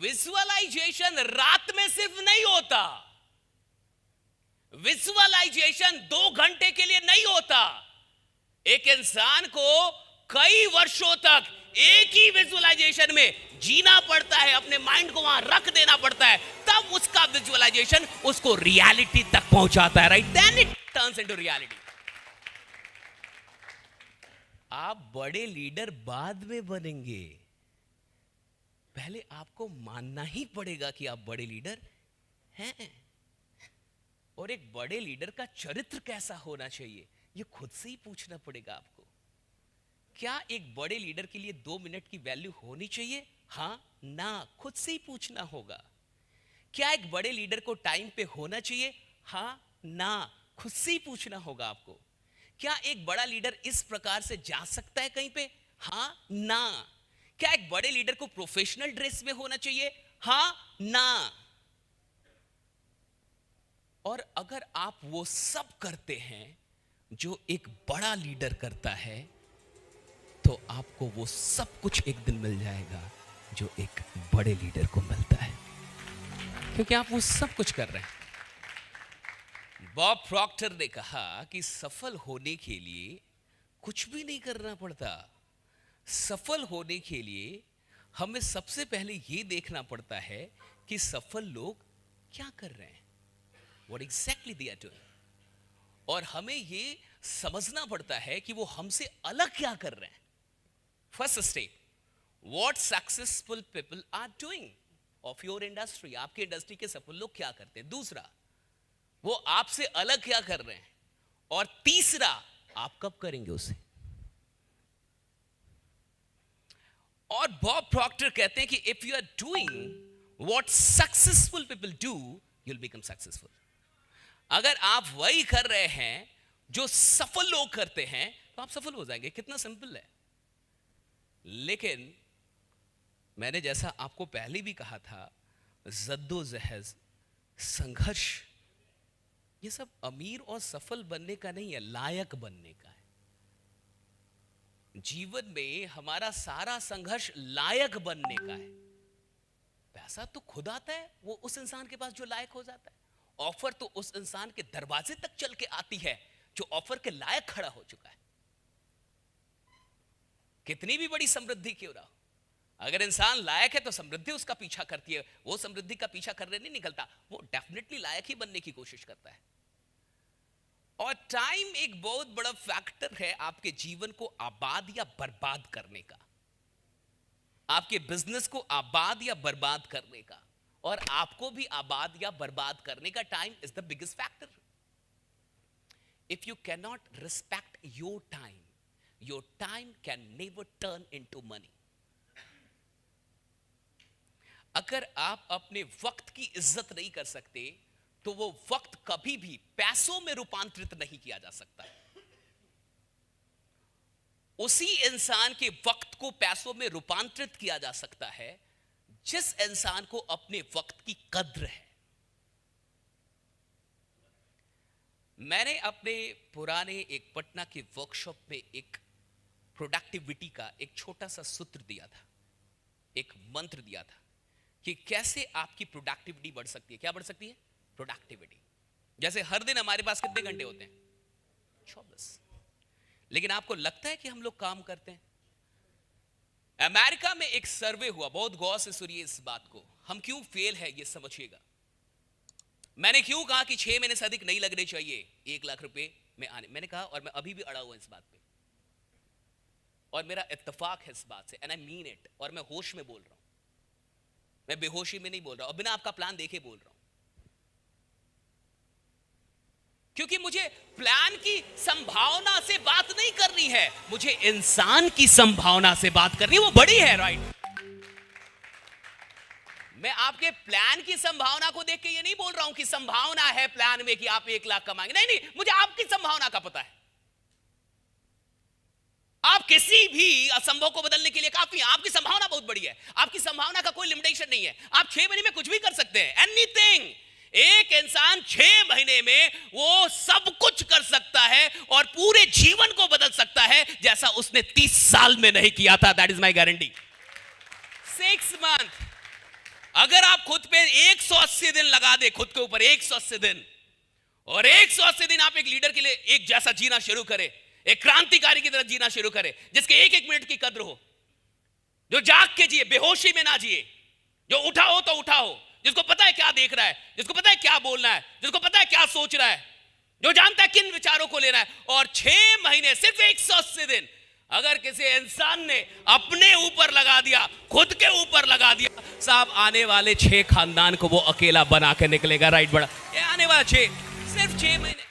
Visualisation रात में सिर्फ नहीं होता, विजुअलाइजेशन 2 घंटे के लिए नहीं होता। एक इंसान को कई वर्षों तक एक ही विजुअलाइजेशन में जीना पड़ता है, अपने माइंड को वहां रख देना पड़ता है, तब उसका विजुअलाइजेशन उसको रियलिटी तक पहुंचाता है, right? Then it turns into reality. आप बड़े लीडर बाद में बनेंगे, पहले आपको मानना ही पड़ेगा कि आप बड़े लीडर हैं। और एक बड़े लीडर का चरित्र कैसा होना चाहिए, यह खुद से ही पूछना पड़ेगा आपको। क्या एक बड़े लीडर के लिए 2 मिनट की वैल्यू होनी चाहिए? हां ना, खुद से ही पूछना होगा। क्या एक बड़े लीडर को टाइम पे होना चाहिए? हां ना, खुद से ही पूछना होगा आपको। क्या एक बड़ा लीडर इस प्रकार से जा सकता है कहीं पे? हां ना। क्या एक बड़े लीडर को प्रोफेशनल ड्रेस में होना चाहिए? हां ना। और अगर आप वो सब करते हैं जो एक बड़ा लीडर करता है, तो आपको वो सब कुछ एक दिन मिल जाएगा जो एक बड़े लीडर को मिलता है, क्योंकि आप वो सब कुछ कर रहे हैं। बॉब प्रॉक्टर ने कहा कि सफल होने के लिए कुछ भी नहीं करना पड़ता। सफल होने के लिए हमें सबसे पहले ये देखना पड़ता है कि सफल लोग क्या कर रहे हैं, What exactly they are doing, और हमें ये समझना पड़ता है कि वो हमसे अलग क्या कर रहे हैं। First step, what successful people are doing of your industry, आपके इंडस्ट्री के सफल लोग क्या करते हैं। दूसरा, वो आपसे अलग क्या कर रहे हैं। और तीसरा, आप कब करेंगे उसे। और बॉब प्रॉक्टर कहते हैं कि if you are doing what successful people do, you will become successful. अगर आप वही कर रहे हैं जो सफल लोग करते हैं, तो आप सफल हो जाएंगे। कितना सिंपल है। लेकिन मैंने जैसा आपको पहले भी कहा था, जद्दोजहद, संघर्ष, ये सब अमीर और सफल बनने का नहीं है, लायक बनने का है। जीवन में हमारा सारा संघर्ष लायक बनने का है। पैसा तो खुद आता है वो उस इंसान के पास जो लायक हो जाता है। ऑफर तो उस इंसान के दरवाजे तक चल के आती है जो ऑफर के लायक खड़ा हो चुका है। कितनी भी बड़ी समृद्धि क्यों ना हो, अगर इंसान लायक है तो समृद्धि उसका पीछा करती है। वो समृद्धि का पीछा करने नहीं निकलता, वो डेफिनेटली लायक ही बनने की कोशिश करता है। और टाइम एक बहुत बड़ा फैक्टर है आपके जीवन को आबाद या बर्बाद करने का, आपके बिजनेस को आबाद या बर्बाद करने का, और आपको भी आबाद या बर्बाद करने का। Time is the biggest factor. If you can not respect your time can never turn into money. अगर आप अपने वक्त की इज्जत नहीं कर सकते, तो वो वक्त कभी भी पैसों में रूपांतरित नहीं किया जा सकता। उसी इंसान के वक्त को पैसों में रूपांतरित किया जा सकता है जिस इंसान को अपने वक्त की कद्र है। मैंने अपने पुराने एक पटना के वर्कशॉप में एक प्रोडक्टिविटी का एक छोटा सा सूत्र दिया था, एक मंत्र दिया था कि कैसे आपकी प्रोडक्टिविटी बढ़ सकती है। क्या बढ़ सकती है? प्रोडक्टिविटी। जैसे हर दिन हमारे पास कितने घंटे होते हैं? 24। लेकिन आपको लगता है कि हम लोग काम करते हैं? अमेरिका में एक सर्वे हुआ, बहुत गौर से सुनिए इस बात को। हम क्यों फेल है ये समझिएगा। मैंने क्यों कहा कि 6 महीने से अधिक नहीं लगने चाहिए 1 लाख रुपए में आने। मैंने कहा, और मैं अभी भी अड़ा हुआ इस बात पे, और मेरा इत्तेफाक है इस बात से, एंड आई मीन इट। और मैं होश में बोल रहा हूं, मैं बेहोशी में नहीं बोल रहा, और बिना आपका प्लान देखे बोल रहा हूं, क्योंकि मुझे प्लान की संभावना से बात नहीं करनी है, मुझे इंसान की संभावना से बात करनी है। वो बड़ी है, राइट? मैं आपके प्लान की संभावना को देख के ये नहीं बोल रहा हूं कि संभावना है प्लान में कि आप 1 लाख कमाएंगे। नहीं, मुझे आपकी संभावना का पता है। आप किसी भी असंभव को बदलने के लिए काफी हैं। आपकी संभावना बहुत बड़ी है, आपकी संभावना का कोई लिमिटेशन नहीं है। आप 6 महीने में कुछ भी कर सकते हैं, एनीथिंग। एक इंसान 6 महीने में वो सब कुछ कर सकता है और पूरे जीवन को बदल सकता है जैसा उसने 30 साल में नहीं किया था। That is my guarantee. 6 month अगर आप खुद पे 180 दिन लगा दे, खुद के ऊपर 180 दिन, और 180 दिन आप एक लीडर के लिए एक जैसा जीना शुरू करें, एक क्रांतिकारी की तरह जीना शुरू करें, जिसके एक एक मिनट की कद्र हो, जो जाग के जिए, बेहोशी में ना जिए, जो उठा हो तो उठा हो, जिसको पता है क्या देख रहा है, जिसको पता है क्या बोलना है, जिसको पता है क्या सोच रहा है, जो जानता है किन विचारों को लेना है। और 6 महीने, सिर्फ 180 दिन अगर किसी इंसान ने अपने ऊपर लगा दिया, खुद के ऊपर लगा दिया, साहब आने वाले 6 खानदान को वो अकेला बना के निकलेगा। राइट, बड़ा ये आने वाला 6, सिर्फ 6 महीने।